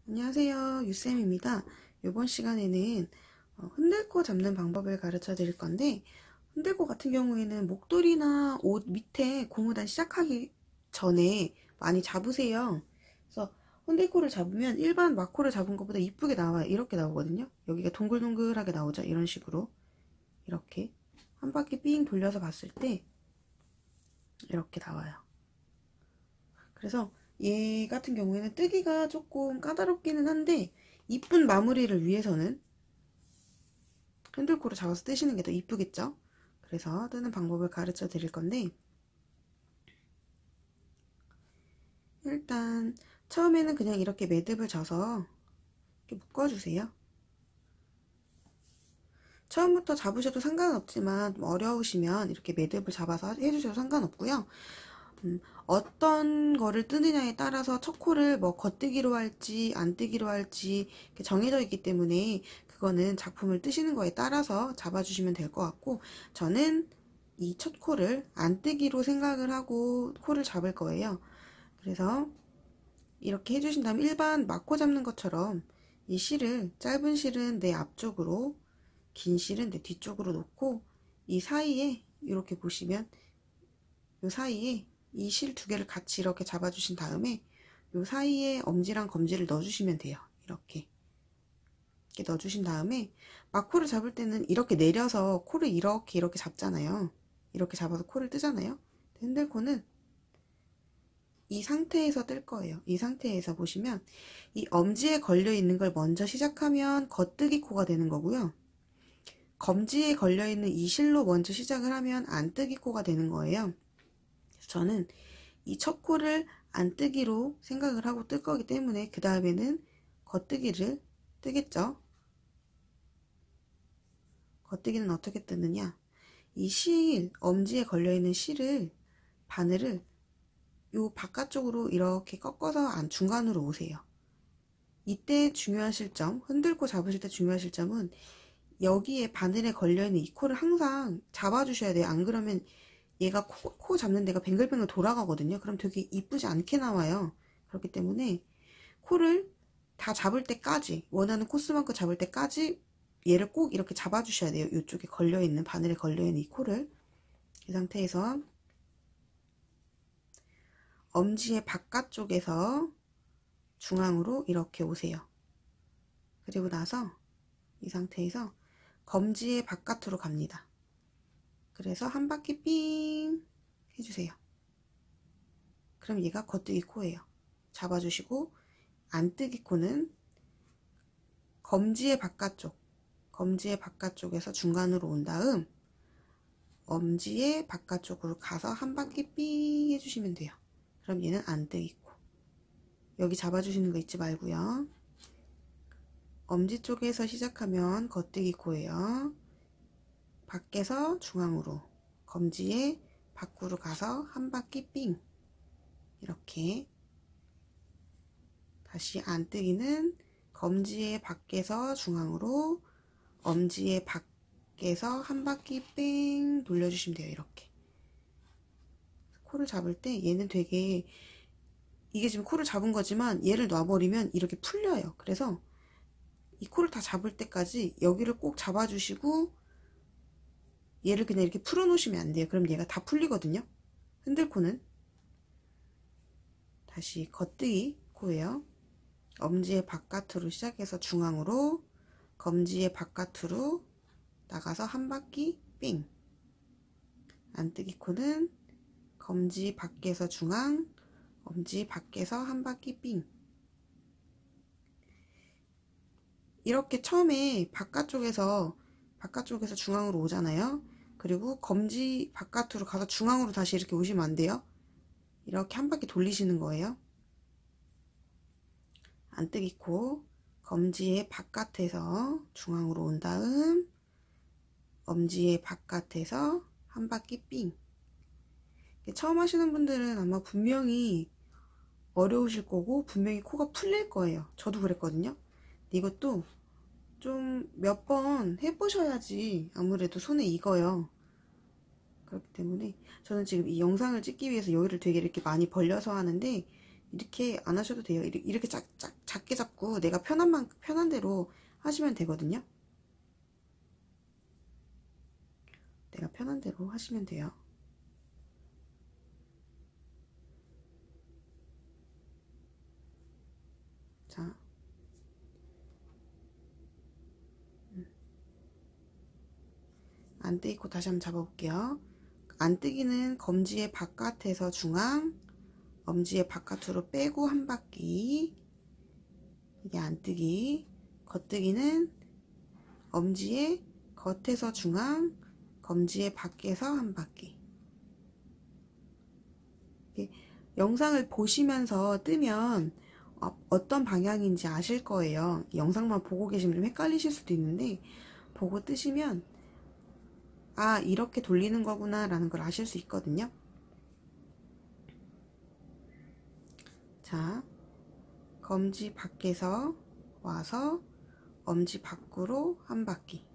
안녕하세요, 유쌤입니다. 이번 시간에는 흔들코 잡는 방법을 가르쳐 드릴 건데, 흔들코 같은 경우에는 목도리나 옷 밑에 고무단 시작하기 전에 많이 잡으세요. 그래서 흔들코를 잡으면 일반 마코를 잡은 것보다 이쁘게 나와요. 이렇게 나오거든요. 여기가 동글동글하게 나오죠. 이런 식으로 이렇게 한 바퀴 삥 돌려서 봤을 때 이렇게 나와요. 그래서 얘 같은 경우에는 뜨기가 조금 까다롭기는 한데, 이쁜 마무리를 위해서는 핸들코를 잡아서 뜨시는 게 더 이쁘겠죠. 그래서 뜨는 방법을 가르쳐 드릴 건데, 일단 처음에는 그냥 이렇게 매듭을 져서 이렇게 묶어주세요. 처음부터 잡으셔도 상관없지만 좀 어려우시면 이렇게 매듭을 잡아서 해주셔도 상관없고요. 어떤 거를 뜨느냐에 따라서 첫 코를 뭐 겉뜨기로 할지 안 뜨기로 할지 정해져 있기 때문에, 그거는 작품을 뜨시는 거에 따라서 잡아주시면 될 것 같고, 저는 이 첫 코를 안 뜨기로 생각을 하고 코를 잡을 거예요. 그래서 이렇게 해주신 다음 일반 마코 잡는 것처럼 이 실을, 짧은 실은 내 앞쪽으로, 긴 실은 내 뒤쪽으로 놓고, 이 사이에 이렇게 보시면 이 사이에 이 실 두 개를 같이 이렇게 잡아주신 다음에 이 사이에 엄지랑 검지를 넣어주시면 돼요. 이렇게 넣어주신 다음에 마코를 잡을 때는 이렇게 내려서 코를 이렇게 잡잖아요. 이렇게 잡아서 코를 뜨잖아요. 핸들코는 이 상태에서 뜰 거예요. 이 상태에서 보시면 이 엄지에 걸려 있는 걸 먼저 시작하면 겉뜨기 코가 되는 거고요. 검지에 걸려 있는 이 실로 먼저 시작을 하면 안뜨기 코가 되는 거예요. 저는 이 첫 코를 안 뜨기로 생각을 하고 뜰 거기 때문에 그 다음에는 겉뜨기를 뜨겠죠. 겉뜨기는 어떻게 뜨느냐, 이 실, 엄지에 걸려있는 실을, 바늘을 요 바깥쪽으로 이렇게 꺾어서 중간으로 오세요. 이때 중요하실 점, 흔들코 잡으실 때 중요하실 점은 여기에 바늘에 걸려있는 이 코를 항상 잡아주셔야 돼요. 안 그러면 얘가 코 잡는 데가 뱅글뱅글 돌아가거든요. 그럼 되게 이쁘지 않게 나와요. 그렇기 때문에 코를 다 잡을 때까지, 원하는 코스만큼 잡을 때까지 얘를 꼭 이렇게 잡아주셔야 돼요. 이쪽에 걸려있는, 바늘에 걸려있는 이 코를. 이 상태에서 엄지의 바깥쪽에서 중앙으로 이렇게 오세요. 그리고 나서 이 상태에서 검지의 바깥으로 갑니다. 그래서 한 바퀴 삥 해주세요. 그럼 얘가 겉뜨기 코예요. 잡아주시고, 안뜨기 코는 검지의 바깥쪽에서 중간으로 온 다음 엄지의 바깥쪽으로 가서 한 바퀴 삥 해주시면 돼요. 그럼 얘는 안뜨기 코. 여기 잡아주시는 거 잊지 말고요. 엄지 쪽에서 시작하면 겉뜨기 코예요. 밖에서 중앙으로, 검지의 밖으로 가서 한 바퀴 삥. 이렇게. 다시 안뜨기는 검지의 밖에서 중앙으로, 엄지의 밖에서 한 바퀴 뺑 돌려주시면 돼요. 이렇게. 코를 잡을 때 얘는 되게, 이게 지금 코를 잡은 거지만 얘를 놔버리면 이렇게 풀려요. 그래서 이 코를 다 잡을 때까지 여기를 꼭 잡아주시고 얘를 그냥 이렇게 풀어 놓으시면 안 돼요. 그럼 얘가 다 풀리거든요. 흔들코는 다시 겉뜨기 코예요. 엄지의 바깥으로 시작해서 중앙으로, 검지의 바깥으로 나가서 한 바퀴 삥. 안뜨기 코는 검지 밖에서 중앙, 엄지 밖에서 한 바퀴 삥. 이렇게 처음에 바깥쪽에서 중앙으로 오잖아요. 그리고 검지 바깥으로 가서 중앙으로 다시 이렇게 오시면 안 돼요. 이렇게 한 바퀴 돌리시는 거예요. 안뜨기 코, 검지의 바깥에서 중앙으로 온 다음 엄지의 바깥에서 한 바퀴 삥. 처음 하시는 분들은 아마 분명히 어려우실 거고 분명히 코가 풀릴 거예요. 저도 그랬거든요. 이것도 좀 몇 번 해보셔야지 아무래도 손에 익어요. 그렇기 때문에 저는 지금 이 영상을 찍기 위해서 여기를 되게 이렇게 많이 벌려서 하는데, 이렇게 안 하셔도 돼요. 이렇게 작게 잡고 하셔도 내가 편한 대로 하시면 되거든요. 내가 편한 대로 하시면 돼요. 자, 안뜨기 코 다시 한번 잡아볼게요. 안뜨기는 검지의 바깥에서 중앙, 엄지의 바깥으로 빼고 한 바퀴. 이게 안뜨기. 겉뜨기는 엄지의 겉에서 중앙, 검지의 밖에서 한 바퀴. 영상을 보시면서 뜨면 어떤 방향인지 아실 거예요. 영상만 보고 계시면 좀 헷갈리실 수도 있는데, 보고 뜨시면 아, 이렇게 돌리는 거구나 라는 걸 아실 수 있거든요. 자, 검지 밖에서 와서 엄지 밖으로 한 바퀴.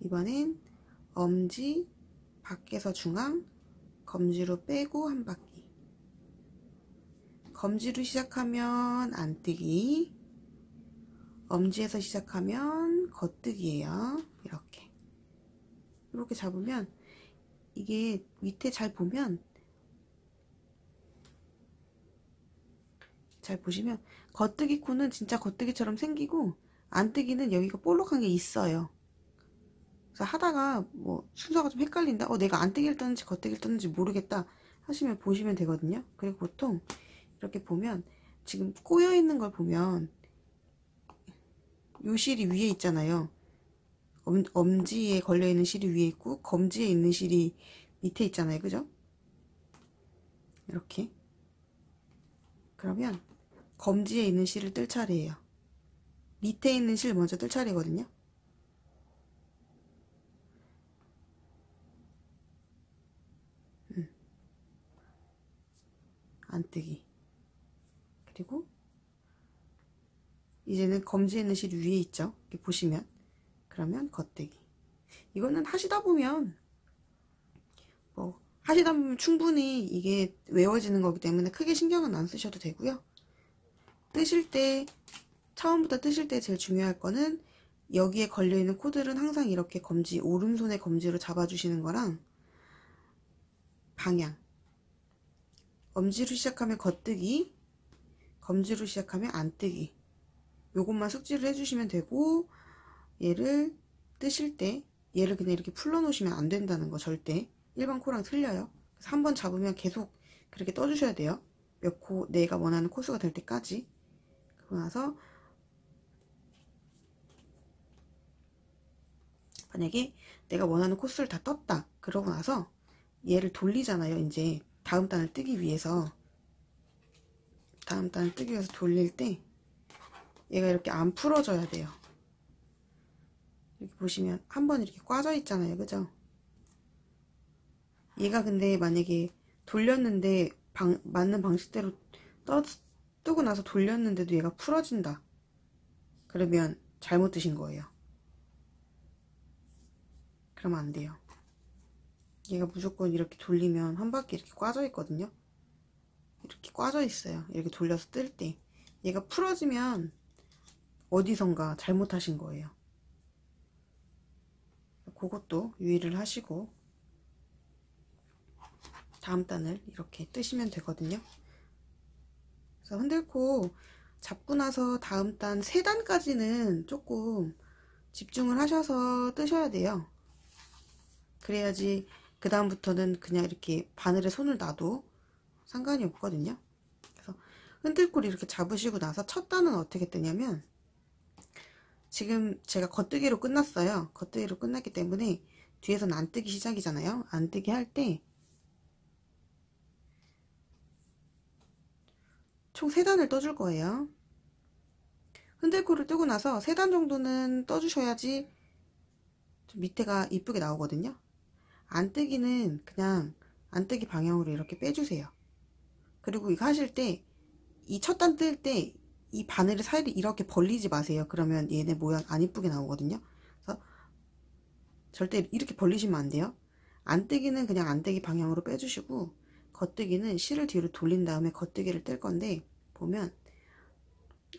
이번엔 엄지 밖에서 중앙, 검지로 빼고 한 바퀴. 검지로 시작하면 안뜨기, 엄지에서 시작하면 겉뜨기예요. 이렇게 잡으면, 이게 밑에 잘 보면, 잘 보시면 겉뜨기 코는 진짜 겉뜨기처럼 생기고 안뜨기는 여기가 볼록한 게 있어요. 그래서 하다가 뭐 순서가 좀 헷갈린다, 내가 안뜨기를 떴는지 겉뜨기를 떴는지 모르겠다 하시면 보시면 되거든요. 그리고 보통 이렇게 보면 지금 꼬여 있는 걸 보면 요 실이 위에 있잖아요. 엄지에 걸려 있는 실이 위에 있고 검지에 있는 실이 밑에 있잖아요. 그죠? 이렇게. 그러면 검지에 있는 실을 뜰 차례예요. 밑에 있는 실 먼저 뜰 차례거든요. 안뜨기. 그리고 이제는 검지에 있는 실이 위에 있죠. 이렇게 보시면. 그러면 겉뜨기. 이거는 하시다 보면 충분히 이게 외워지는 거기 때문에 크게 신경은 안 쓰셔도 되고요. 뜨실 때, 처음부터 뜨실 때 제일 중요할 거는 여기에 걸려있는 코들은 항상 이렇게 오른손의 검지로 잡아주시는 거랑 방향. 엄지로 시작하면 겉뜨기, 검지로 시작하면 안뜨기. 요것만 숙지를 해주시면 되고, 얘를 뜨실 때 얘를 그냥 이렇게 풀러 놓으시면 안 된다는 거. 절대 일반 코랑 틀려요. 그래서 한번 잡으면 계속 그렇게 떠주셔야 돼요. 내가 원하는 코수가 될 때까지. 그러고 나서 만약에 내가 원하는 코수를 다 떴다 그러고 나서 얘를 돌리잖아요. 이제 다음 단을 뜨기 위해서 돌릴 때 얘가 이렇게 안 풀어져야 돼요. 이렇게 보시면 한번 이렇게 꽈져 있잖아요. 그죠? 얘가 근데 만약에 돌렸는데 맞는 방식대로 뜨고 나서 돌렸는데도 얘가 풀어진다. 그러면 잘못 뜨신 거예요. 그러면 안 돼요. 얘가 무조건 이렇게 돌리면 한 바퀴 이렇게 꽈져 있거든요. 이렇게 꽈져 있어요. 이렇게 돌려서 뜰 때 얘가 풀어지면 어디선가 잘못하신 거예요. 그것도 유의를 하시고 다음 단을 이렇게 뜨시면 되거든요. 그래서 흔들코 잡고 나서 다음 단 3단까지는 조금 집중을 하셔서 뜨셔야 돼요. 그래야지 그 다음부터는 그냥 이렇게 바늘에 손을 놔도 상관이 없거든요. 그래서 흔들코를 이렇게 잡으시고 나서 첫 단은 어떻게 뜨냐면, 지금 제가 겉뜨기로 끝났어요. 겉뜨기로 끝났기 때문에 뒤에서는 안뜨기 시작이잖아요. 안뜨기 할 때 총 3단을 떠줄 거예요. 흔들코를 뜨고 나서 3단 정도는 떠주셔야지 좀 밑에가 이쁘게 나오거든요. 안뜨기는 그냥 안뜨기 방향으로 이렇게 빼주세요. 그리고 이거 하실 때 이 첫 단 뜰 때 이 바늘의 사이를 이렇게 벌리지 마세요. 그러면 얘네 모양 안 이쁘게 나오거든요. 그래서 절대 이렇게 벌리시면 안 돼요. 안뜨기는 그냥 안뜨기 방향으로 빼주시고, 겉뜨기는 실을 뒤로 돌린 다음에 겉뜨기를 뜰 건데, 보면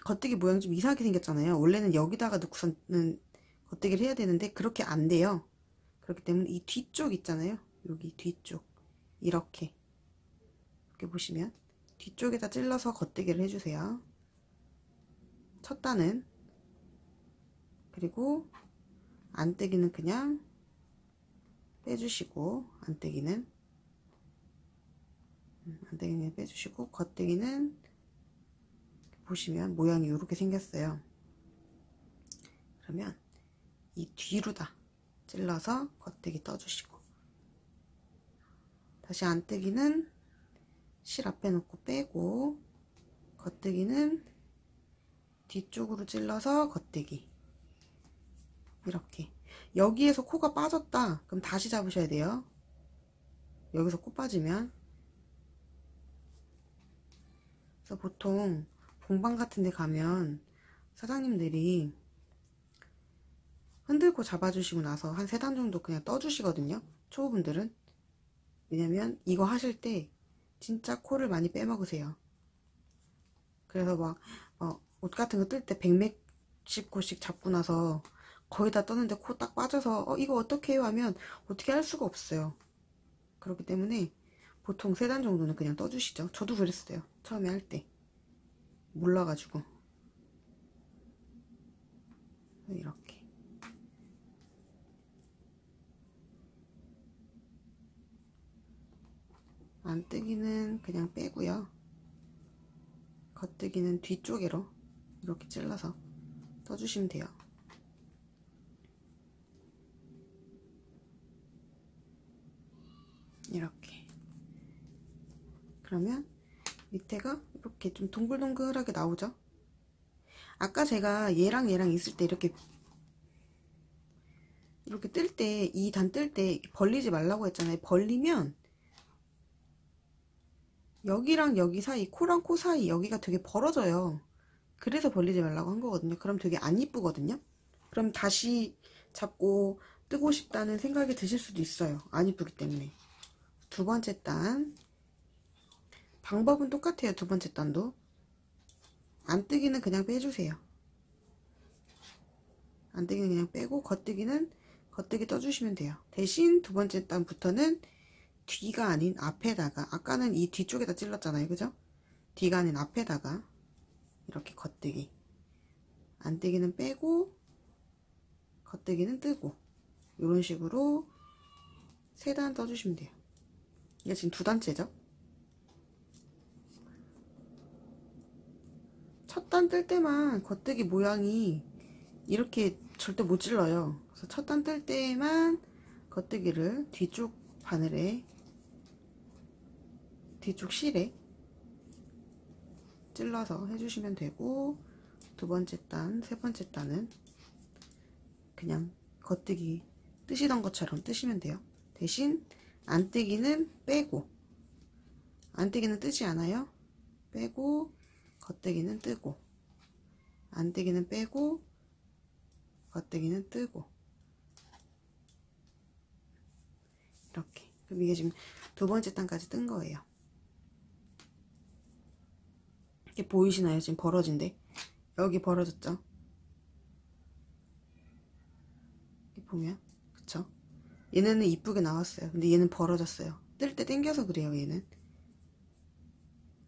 겉대기 모양이 좀 이상하게 생겼잖아요. 원래는 여기다가 넣고서는 겉대기를 해야 되는데 그렇게 안 돼요. 그렇기 때문에 이 뒤쪽 있잖아요. 여기 뒤쪽 이렇게 보시면 뒤쪽에다 찔러서 겉대기를 해주세요. 첫 단은. 그리고 안떼기는 그냥 빼주시고, 안떼기는 빼주시고, 겉대기는 보시면 모양이 이렇게 생겼어요. 그러면 이 뒤로다 찔러서 겉대기 떠주시고, 다시 안떼기는 실 앞에 놓고 빼고, 겉대기는 뒤쪽으로 찔러서 겉대기. 이렇게. 여기에서 코가 빠졌다 그럼 다시 잡으셔야 돼요. 여기서 코 빠지면. 그래서 보통 공방 같은 데 가면 사장님들이 흔들고 잡아주시고 나서 한 3단 정도 그냥 떠주시거든요. 초보분들은. 왜냐면 이거 하실 때 진짜 코를 많이 빼먹으세요. 그래서 막 옷 같은 거 뜰 때 100몇십 코씩 잡고 나서 거의 다 떴는데 코 딱 빠져서 이거 어떻게 해요 하면 어떻게 할 수가 없어요. 그렇기 때문에 보통 3단 정도는 그냥 떠주시죠. 저도 그랬어요. 처음에 할 때 몰라가지고. 이렇게 안뜨기는 그냥 빼고요. 겉뜨기는 뒤쪽으로 이렇게 찔러서 떠주시면 돼요. 이렇게. 그러면 밑에가 이렇게 좀 동글동글하게 나오죠. 아까 제가 얘랑 있을 때 이렇게 뜰 때, 이 단 뜰 때 벌리지 말라고 했잖아요. 벌리면 여기랑 여기 사이, 코랑 코 사이 여기가 되게 벌어져요. 그래서 벌리지 말라고 한 거거든요. 그럼 되게 안 이쁘거든요. 그럼 다시 잡고 뜨고 싶다는 생각이 드실 수도 있어요. 안 이쁘기 때문에. 두 번째 단. 방법은 똑같아요. 두 번째 단도. 안뜨기는 그냥 빼주세요. 안뜨기는 그냥 빼고 겉뜨기는 겉뜨기 떠주시면 돼요. 대신 두 번째 단부터는 뒤가 아닌 앞에다가, 아까는 이 뒤쪽에다 찔렀잖아요. 그죠? 뒤가 아닌 앞에다가 이렇게 겉뜨기. 안뜨기는 빼고 겉뜨기는 뜨고, 이런 식으로 3단 떠주시면 돼요. 이게 지금 2단째죠? 첫 단 뜰 때만 겉뜨기 모양이 이렇게 절대 못 찔러요. 그래서 첫 단 뜰 때만 겉뜨기를 뒤쪽 바늘에, 뒤쪽 실에 찔러서 해주시면 되고, 두 번째 단, 세 번째 단은 그냥 겉뜨기 뜨시던 것처럼 뜨시면 돼요. 대신 안뜨기는 빼고, 안뜨기는 뜨지 않아요. 빼고 겉뜨기는 뜨고, 안뜨기는 빼고 겉뜨기는 뜨고, 이렇게. 그럼 이게 지금 두 번째 단까지 뜬 거예요. 이게 보이시나요? 지금 벌어진데 여기 벌어졌죠? 이렇게 보면, 그쵸? 얘네는 이쁘게 나왔어요. 근데 얘는 벌어졌어요. 뜰 때 당겨서 그래요. 얘는.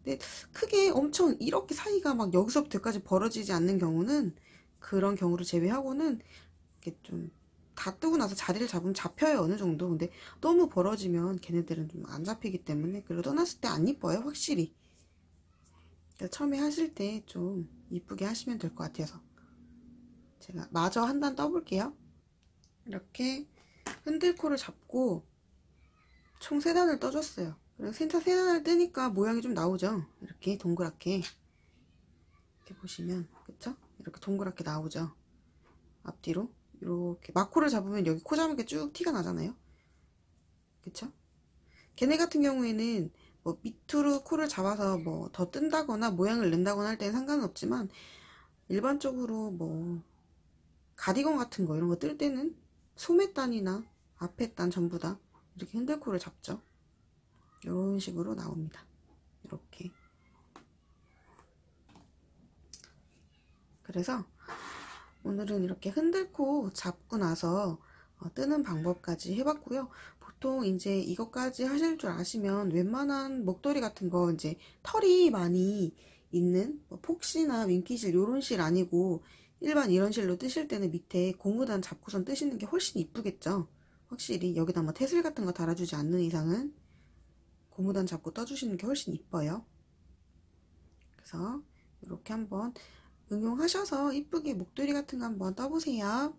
근데 크게 엄청 이렇게 사이가 막 여기서부터 여기까지 벌어지지 않는 경우는, 그런 경우를 제외하고는 이렇게 좀 다 뜨고 나서 자리를 잡으면 잡혀요. 어느 정도. 근데 너무 벌어지면 걔네들은 좀 안 잡히기 때문에, 그리고 떠났을 때 안 이뻐요. 확실히. 그러니까 처음에 하실 때 좀 이쁘게 하시면 될 것 같아서 제가 마저 한 단 떠볼게요. 이렇게 흔들코를 잡고 총 3단을 떠줬어요. 그리고 센터 3단을 뜨니까 모양이 좀 나오죠. 이렇게 동그랗게. 이렇게 보시면, 그쵸? 이렇게 동그랗게 나오죠. 앞뒤로 이렇게 마코를 잡으면 여기 코 잡은 게 쭉 티가 나잖아요. 그쵸? 걔네 같은 경우에는 뭐 밑으로 코를 잡아서 뭐 더 뜬다거나 모양을 낸다거나 할 때는 상관은 없지만, 일반적으로 뭐 가디건 같은 거 이런 거 뜰 때는 소매단이나 앞에 단 전부 다 이렇게 흔들코를 잡죠. 이런 식으로 나옵니다. 이렇게. 그래서 오늘은 이렇게 흔들고 잡고 나서 뜨는 방법까지 해봤고요. 보통 이제 이것까지 하실 줄 아시면 웬만한 목도리 같은 거 이제 털이 많이 있는 뭐 폭시나 윙키실 요런 실 아니고 일반 이런 실로 뜨실 때는 밑에 고무단 잡고선 뜨시는 게 훨씬 이쁘겠죠. 확실히 여기다 뭐 태슬 같은 거 달아주지 않는 이상은 고무단 잡고 떠주시는 게 훨씬 이뻐요. 그래서 이렇게 한번 응용하셔서 이쁘게 목도리 같은 거 한번 떠보세요.